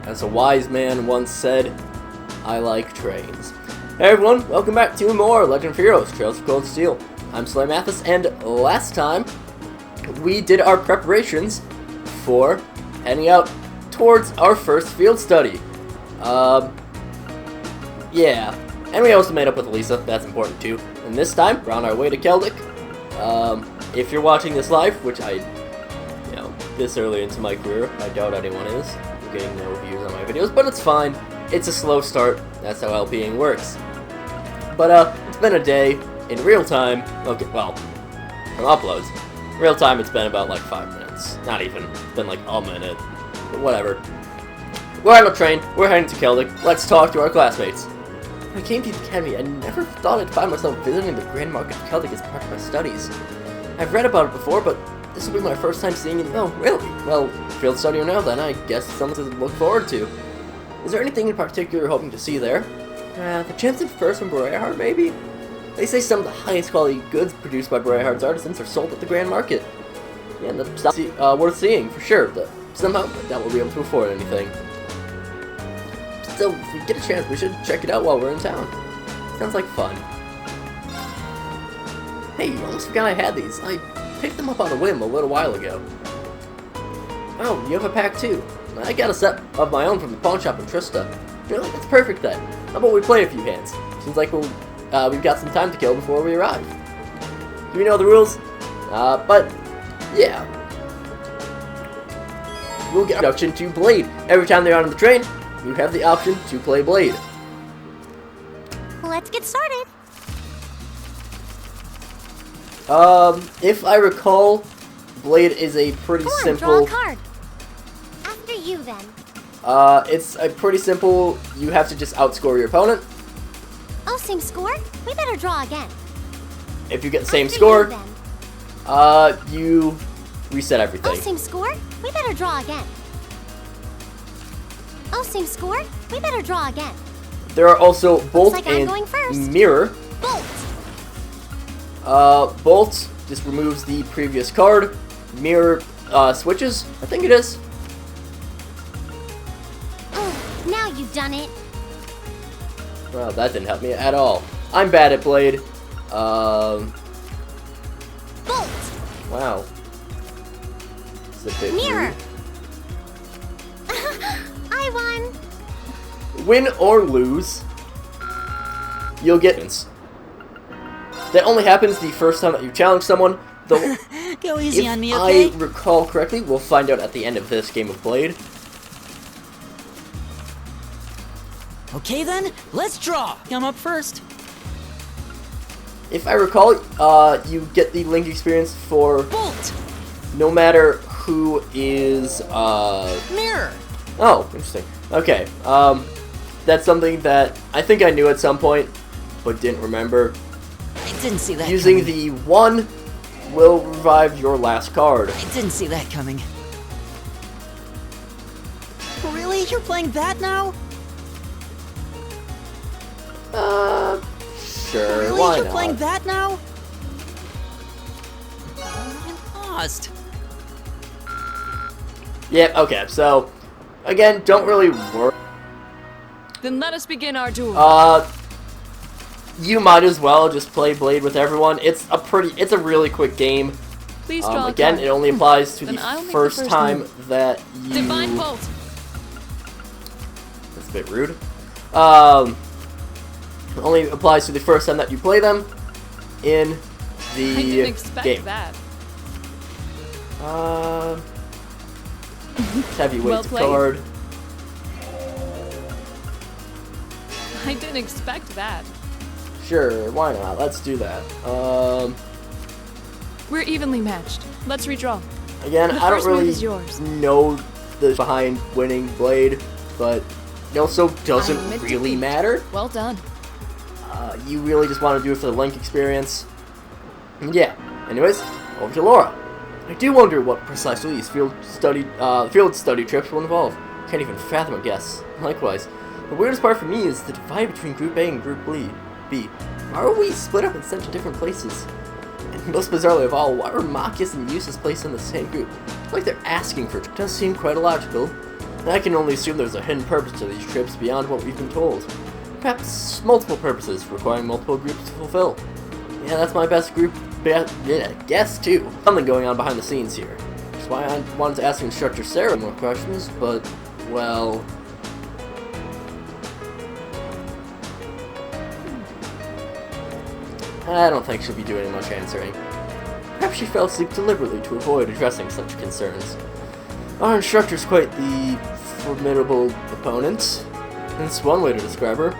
As a wise man once said, I like trains. Hey everyone, welcome back to more Legend of Heroes, Trails of Cold Steel. I'm SlayerMathis, and last time we did our preparations for heading out towards our first field study. Yeah. And we also made up with Lisa, that's important too. And this time, we're on our way to Celdic. If you're watching this live, which this early into my career, I doubt anyone is. I'm getting no views on my videos, but it's fine. It's a slow start, that's how LPing works. But, it's been a day in real time. Okay, well, from uploads. Real time, it's been about like 5 minutes. Not even. It's been like a minute. But whatever. We're on a train, we're heading to Celdic. Let's talk to our classmates. When I came to the academy, I never thought I'd find myself visiting the Grand Market of Celdic as part of my studies. I've read about it before, but this will be my first time seeing it. Oh, really? Well, field study or no, then I guess it's something to look forward to. Is there anything in particular you're hoping to see there? The Champion First from Brayhard, maybe? They say some of the highest quality goods produced by Brayhard's artisans are sold at the Grand Market. Yeah, and that's worth seeing, for sure. Somehow, that will be able to afford anything. Still, if we get a chance, we should check it out while we're in town. Sounds like fun. Hey, you almost forgot I had these. I picked them up on a whim a little while ago. Oh, you have a pack too. I got a set of my own from the pawn shop in Trista. Really? That's perfect then. How about we play a few hands? Seems like we've got some time to kill before we arrive. Do we know the rules? But, yeah. We'll get an introduction to Blade. Every time they're on the train, you have the option to play Blade. Let's get started. If I recall, Blade is a pretty simple... Draw a card. After you, then. It's a pretty simple, you have to just outscore your opponent. Oh, same score? We better draw again. If you get the same After score, you, then. You reset everything. Oh, same score? We better draw again. Oh, same score? We better draw again. There are also Bolt Looks like I'm and going first. Mirror. Bolt. Bolt just removes the previous card. Mirror, switches, I think it is. Oh, now you've done it. Well, that didn't help me at all. I'm bad at Blade. Bolt. Wow. It's a bit Mirror. rude. I won. Win or lose, you'll get points. That only happens the first time that you challenge someone, though. Go easy on me, okay? If I recall correctly, we'll find out at the end of this game of Blade. Okay then, let's draw. Come up first. If I recall, you get the Link experience for Bolt. no matter who is, Mirror. Oh, interesting. Okay, that's something that I think I knew at some point, but didn't remember. I didn't see that Using coming. the 1 will revive your last card. I didn't see that coming. Really? You're playing that now? Sure, Really? why You're not? playing that now? I lost. Yep, okay, so, again, don't really worry. Then let us begin our duel. You might as well just play Blade with everyone. It's a really quick game. Please draw a again, card. it only applies to the Then I'll make the first first time move. that you... Divine Bolt. That's a bit rude. Only applies to the first time that you play them in the I didn't expect game. that. Heavyweight Well played. card. I didn't expect that. Sure, why not? Let's do that. We're evenly matched. Let's redraw. Again, The I don't first move really is yours. know the behind winning Blade, but it also I doesn't admit really defeat. matter. Well done. You really just want to do it for the Link experience. And yeah. Anyways, over to Laura. I do wonder what precisely these field study trips will involve. Can't even fathom a guess. Likewise, the weirdest part for me is the divide between Group A and Group B. Why are we split up and sent to different places? And most bizarrely of all, why were Machias and Eustace placed in the same group? It's like they're asking for it. Does seem quite illogical. I can only assume there's a hidden purpose to these trips beyond what we've been told. Perhaps multiple purposes requiring multiple groups to fulfill. Yeah, that's my best group guess too. Something going on behind the scenes here. That's why I wanted to ask Instructor Sarah more questions, but, well... I don't think she'll be doing much answering. Perhaps she fell asleep deliberately to avoid addressing such concerns. Our instructor's quite the formidable opponent. That's one way to describe her.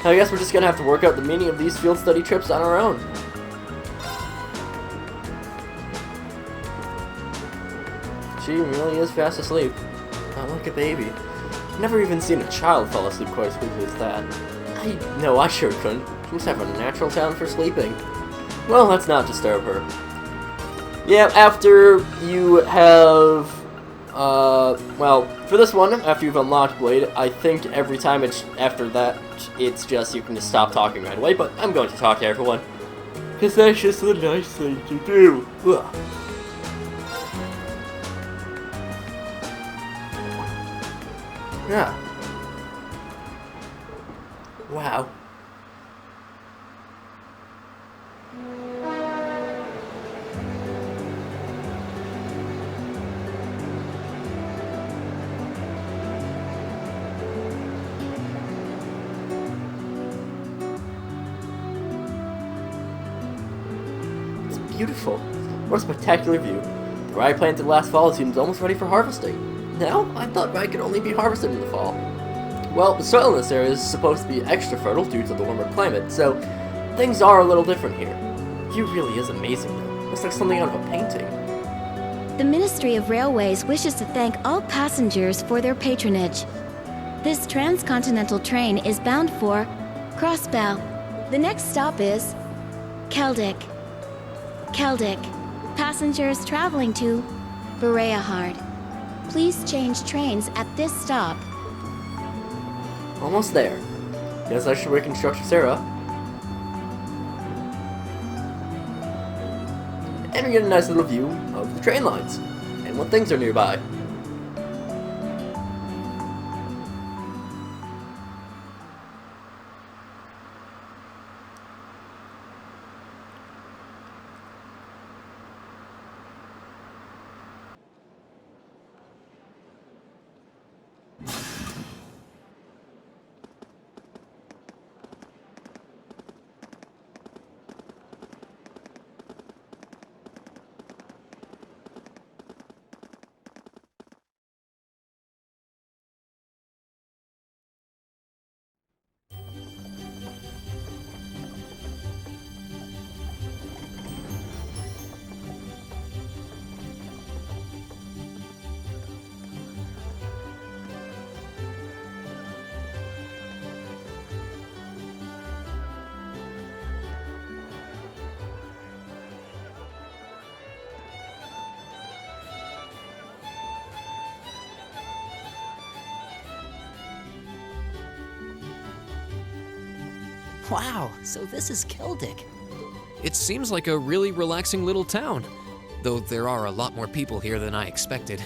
I guess we're just gonna have to work out the meaning of these field study trips on our own. She really is fast asleep. Not like a baby. I've never even seen a child fall asleep quite as quickly as that. I sure couldn't. She must have a natural talent for sleeping. Well, let's not disturb her. Yeah, after you have, well, for this one, after you've unlocked Blade, I think every time after that, it's just, you can just stop talking right away, but I'm going to talk to everyone. Because that's just a nice thing to do. Ugh. Yeah. Wow. It's beautiful. What a spectacular view. The rye planted last fall seems almost ready for harvesting. Now, I thought rye could only be harvested in the fall. Well, the soil in this area is supposed to be extra fertile due to the warmer climate, so things are a little different here. The view really is amazing, though. Looks like something out of a painting. The Ministry of Railways wishes to thank all passengers for their patronage. This transcontinental train is bound for Crossbow. The next stop is Celdic. Celdic. Passengers traveling to Bereahard. Please change trains at this stop. Almost there. Guess I should wake Instructor Sarah. And we get a nice little view of the train lines and what things are nearby. Wow, so this is Celdic. It seems like a really relaxing little town, though there are a lot more people here than I expected.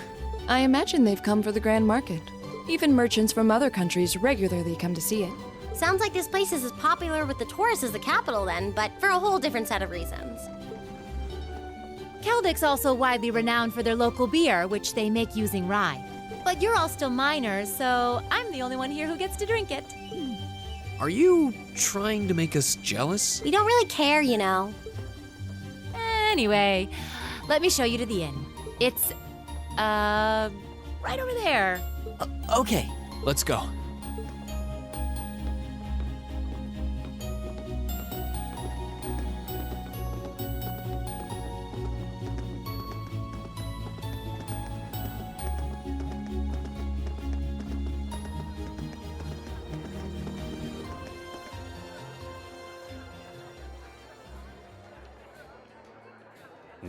I imagine they've come for the Grand Market. Even merchants from other countries regularly come to see it. Sounds like this place is as popular with the tourists as the capital then, but for a whole different set of reasons. Celdic's also widely renowned for their local beer, which they make using rye. But you're all still minors, so I'm the only one here who gets to drink it. Are you trying to make us jealous? We don't really care, you know. Anyway, let me show you to the inn. It's, right over there. Okay. Let's go.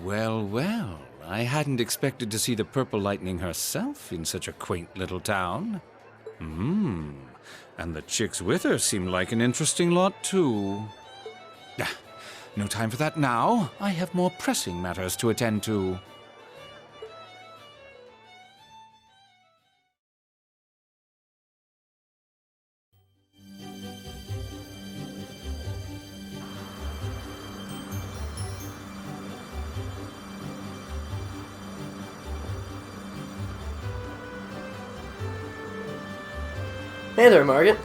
Well, well, I hadn't expected to see the Purple Lightning herself in such a quaint little town. And the chicks with her seem like an interesting lot, too. No time for that now. I have more pressing matters to attend to. Hey there, Margaret.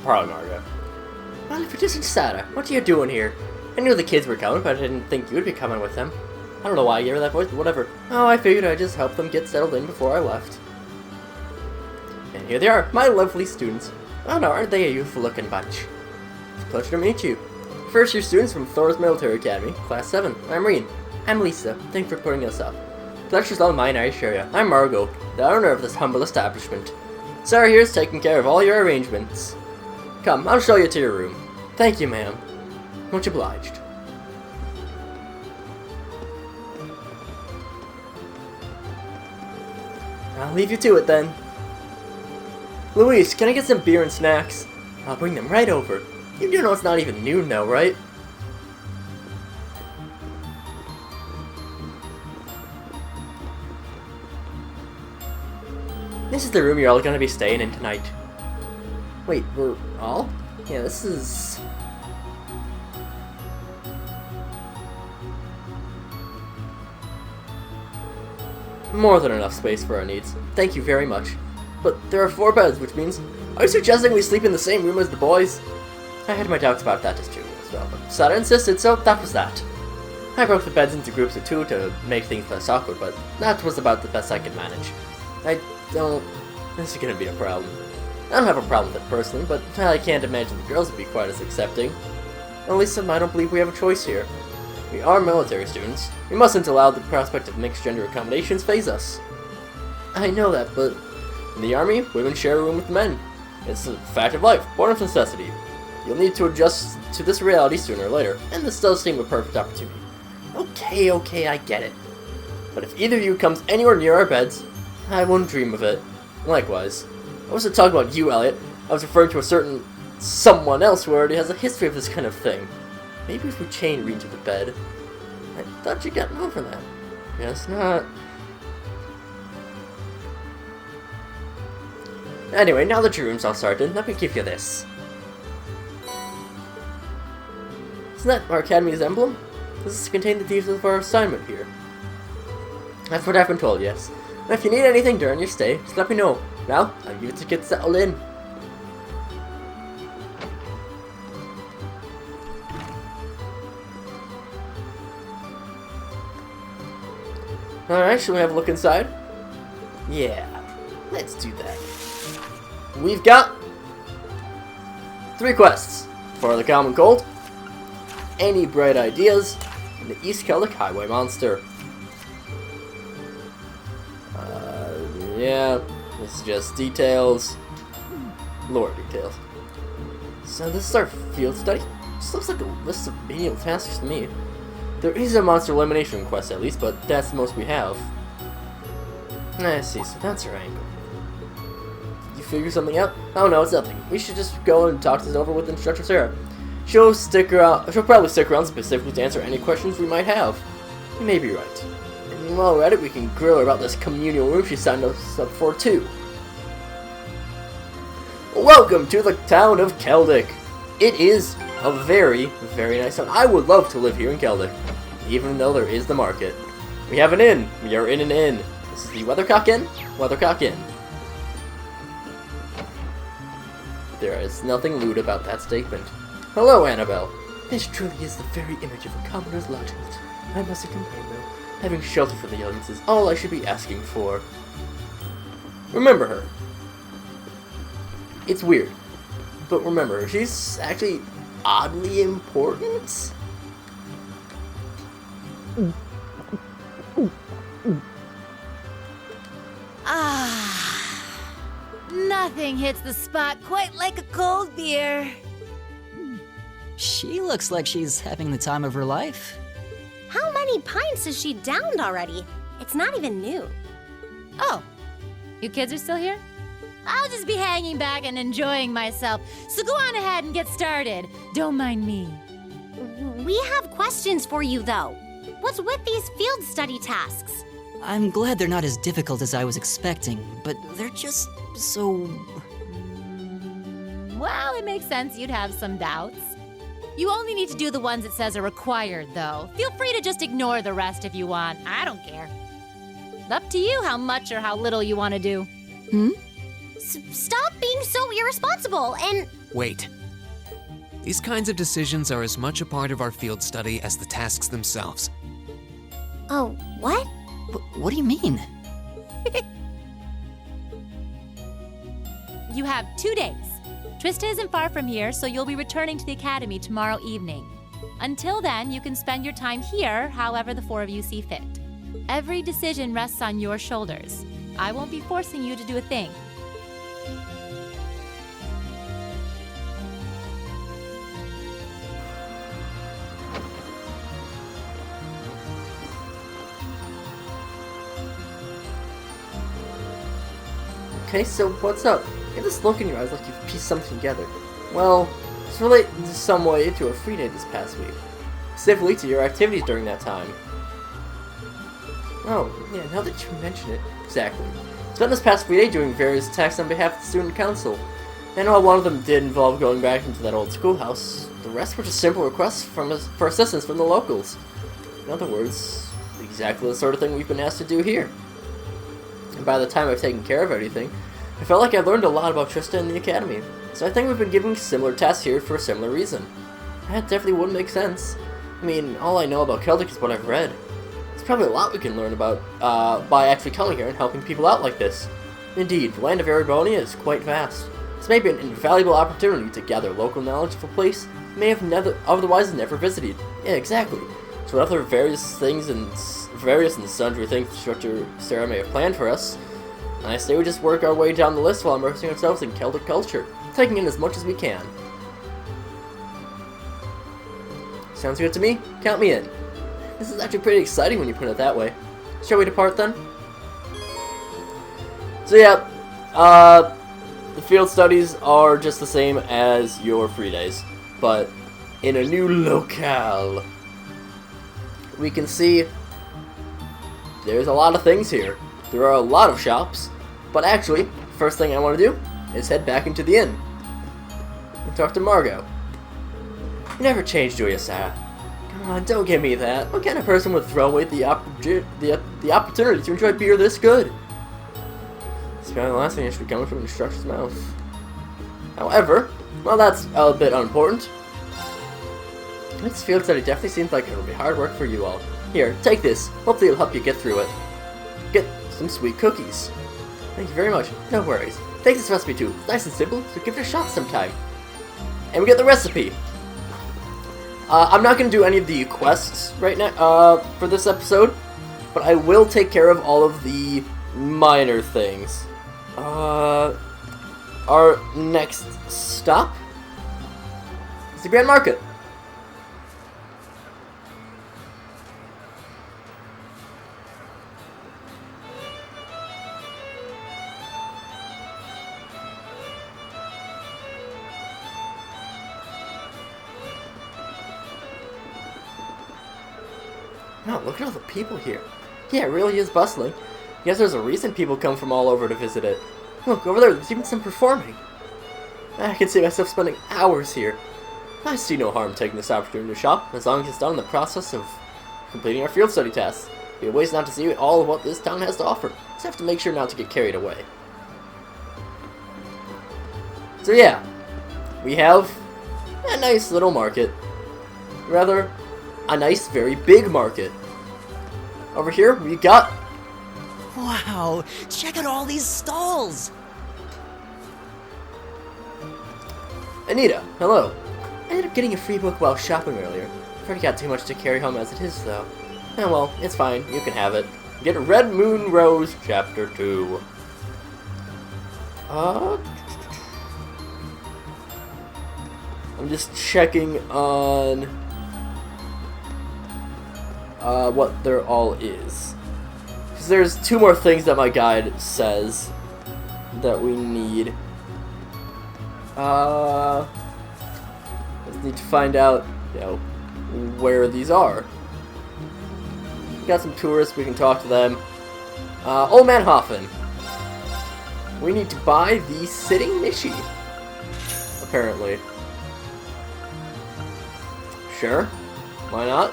Probably Margaret. Well, if it isn't Sada, what are you doing here? I knew the kids were coming, but I didn't think you'd be coming with them. I don't know why I gave her that voice, but whatever. Oh, I figured I'd just help them get settled in before I left. And here they are, my lovely students. Oh no, aren't they a youthful-looking bunch? It's a pleasure to meet you. First-year students from Thor's Military Academy, Class 7. I'm Reen. I'm Lisa. Thanks for putting us up. Pleasure's all mine, I assure you. I'm Margot, the owner of this humble establishment. Sarah here's taking care of all your arrangements. Come, I'll show you to your room. Thank you, ma'am. Much obliged. I'll leave you to it then. Louise, can I get some beer and snacks? I'll bring them right over. You do know it's not even noon now, right? This is the room you're all gonna be staying in tonight. Wait, we're all? Yeah, this is... more than enough space for our needs. Thank you very much. But there are 4 beds, which means... Are you suggesting we sleep in the same room as the boys? I had my doubts about that as well, but Sada insisted, so that was that. I broke the beds into groups of 2 to make things less awkward, but that was about the best I could manage. This is gonna be a problem. I don't have a problem with it personally, but I can't imagine the girls would be quite as accepting. At least I don't believe we have a choice here. We are military students. We mustn't allow the prospect of mixed gender accommodations phase us. I know that, but in the army, women share a room with men. It's a fact of life, born of necessity. You'll need to adjust to this reality sooner or later, and this does seem a perfect opportunity. Okay, I get it. But if either of you comes anywhere near our beds, I wouldn't dream of it. Likewise. I wasn't talking about you, Elliot. I was referring to a certain someone else who already has a history of this kind of thing. Maybe if we chain Reed to the bed. I thought you'd gotten over that. Guess not. Anyway, now that your room's all started, let me give you this. Isn't that our academy's emblem? Does this contain the details of our assignment here? That's what I've been told, yes. And if you need anything during your stay, just let me know. Now, I'll leave you to get settled in. Alright, shall we have a look inside? Yeah, let's do that. We've got 3 quests. For the Common Cold, Any Bright Ideas, and the East Celdic Highway Monster. Yeah, this is just details. Lore details. So this is our field study? This looks like a list of menial tasks to me. There is a monster elimination quest at least, but that's the most we have. I see, so that's our angle. You figure something out? Oh no, it's nothing. We should just go and talk this over with Instructor Sarah. She'll probably stick around specifically to answer any questions we might have. You may be right. And while we're at it, we can grill her about this communal room she signed us up for too. Welcome to the town of Celdic. It is a very, very nice town. I would love to live here in Celdic, even though there is the market. We have an inn. We are in an inn. This is the Weathercock Inn. Weathercock Inn. There is nothing lewd about that statement. Hello, Annabelle. This truly is the very image of a commoner's lodgings. I must complain though. Having shelter for the youngins is all I should be asking for. Remember her. It's weird, but remember her. She's actually oddly important. Nothing hits the spot quite like a cold beer. She looks like she's having the time of her life. How many pints has she downed already? It's not even noon. Oh, you kids are still here? I'll just be hanging back and enjoying myself, so go on ahead and get started. Don't mind me. We have questions for you, though. What's with these field study tasks? I'm glad they're not as difficult as I was expecting, but they're just so... Well, it makes sense you'd have some doubts. You only need to do the ones it says are required, though. Feel free to just ignore the rest if you want. I don't care. Up to you how much or how little you want to do. Stop being so irresponsible and... Wait. These kinds of decisions are as much a part of our field study as the tasks themselves. Oh, what? What do you mean? You have 2 days. Trista isn't far from here, so you'll be returning to the academy tomorrow evening. Until then, you can spend your time here however the 4 of you see fit. Every decision rests on your shoulders. I won't be forcing you to do a thing. Okay, so what's up? You have this look in your eyes like you've pieced something together. Well, it's related in some way to a free day this past week. Specifically to your activities during that time. Oh, yeah, now that you mention it. Exactly. Spent this past free day doing various tasks on behalf of the student council. And while one of them did involve going back into that old schoolhouse, the rest were just simple requests for assistance from the locals. In other words, exactly the sort of thing we've been asked to do here. And by the time I've taken care of everything, I felt like I learned a lot about Trista and the academy. So I think we've been given similar tasks here for a similar reason. That definitely would make sense. I mean, all I know about Celdic is what I've read. There's probably a lot we can learn about by actually coming here and helping people out like this. Indeed, the land of Erebonia is quite vast. This may be an invaluable opportunity to gather local knowledge of a place you may have otherwise never visited. Yeah, exactly. So what other various and sundry things Instructor Sarah may have planned for us, I say we just work our way down the list while immersing ourselves in Celtic culture, taking in as much as we can. Sounds good to me. Count me in. This is actually pretty exciting when you put it that way. Shall we depart then? So yeah, the field studies are just the same as your free days, but in a new locale. We can see there's a lot of things here. There are a lot of shops, but actually, first thing I want to do is head back into the inn and talk to Margot. You never change, do you, Sarah? Come on, don't give me that. What kind of person would throw away the opportunity to enjoy beer this good? It's probably the last thing that should be coming from an instructor's mouth. However, well, that's a bit unimportant. This field study definitely seems like it'll be hard work for you all. Here, take this. Hopefully it'll help you get through it. Get some sweet cookies. Thank you very much. No worries. Take this recipe too. It's nice and simple, so give it a shot sometime. And we get the recipe. I'm not going to do any of the quests right now for this episode, but I will take care of all of the minor things. Our next stop is the Grand Market. Wow, look at all the people here. Yeah, it really is bustling. Guess there's a reason people come from all over to visit it. Look, over there's even some performing. I can see myself spending hours here. I see no harm taking this opportunity to shop, as long as it's done in the process of completing our field study tasks. It'd be a waste not to see all of what this town has to offer. Just have to make sure not to get carried away. So yeah, we have a nice little market. Rather, a nice, very big market. Over here, we got... Wow, check out all these stalls! Anita, hello. I ended up getting a free book while shopping earlier. I've already got too much to carry home as it is, though. Oh well, it's fine. You can have it. Get Red Moon Rose, Chapter 2. I'm just checking on... what there all is. Because there's 2 more things that my guide says that we need. Just need to find out, you know, where these are. Got some tourists, we can talk to them. Old Man Hoffman. We need to buy the Sitting Nishi. Apparently. Sure. Why not?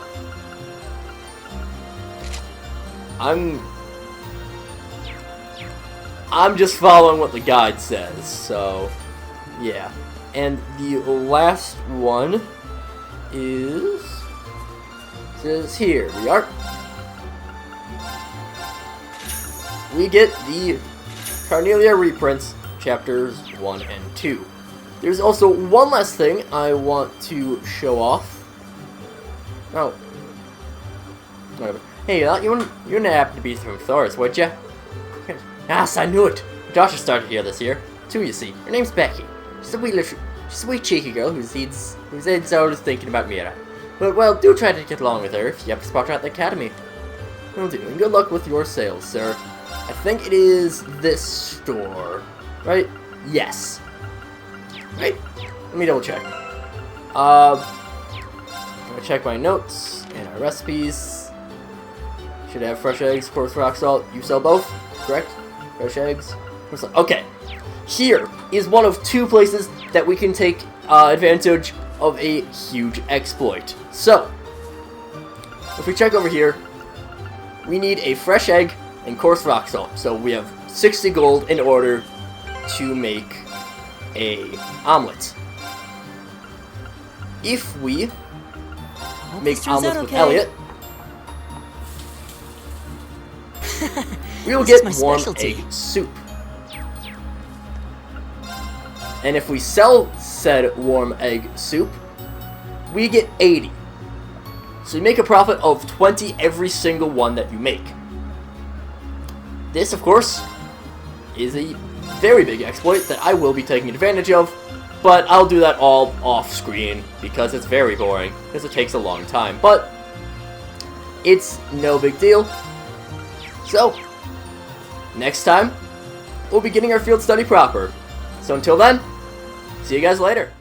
I'm just following what the guide says, so yeah. And the last one is says here we are. We get the Carnelia reprints, chapters 1 and 2. There's also one last thing I want to show off. Oh. Whatever. Hey, you wouldn't happen to be from Thoris, would ya? Yes, I knew it. My daughter started here this year, too, you see. Her name's Becky. She's a sweet cheeky girl whose head's always thinking about Mira. But, well, do try to get along with her if you have to spot her at the academy. Will do, and good luck with your sales, sir. I think it is this store, right? Yes. Right? Let me double check. I'm gonna check my notes and our recipes. Should have fresh eggs, coarse rock salt. You sell both, correct? Fresh eggs. Okay. Here is one of two places that we can take advantage of a huge exploit. So, if we check over here, we need a fresh egg and coarse rock salt. So we have 60 gold in order to make a omelet. If we make omelets with Elliot, we will get warm egg soup. And if we sell said warm egg soup, we get 80. So you make a profit of 20 every single one that you make. This, of course, is a very big exploit that I will be taking advantage of, but I'll do that all off-screen because it's very boring, because it takes a long time. But it's no big deal. So, next time, we'll be getting our field study proper. So until then, see you guys later.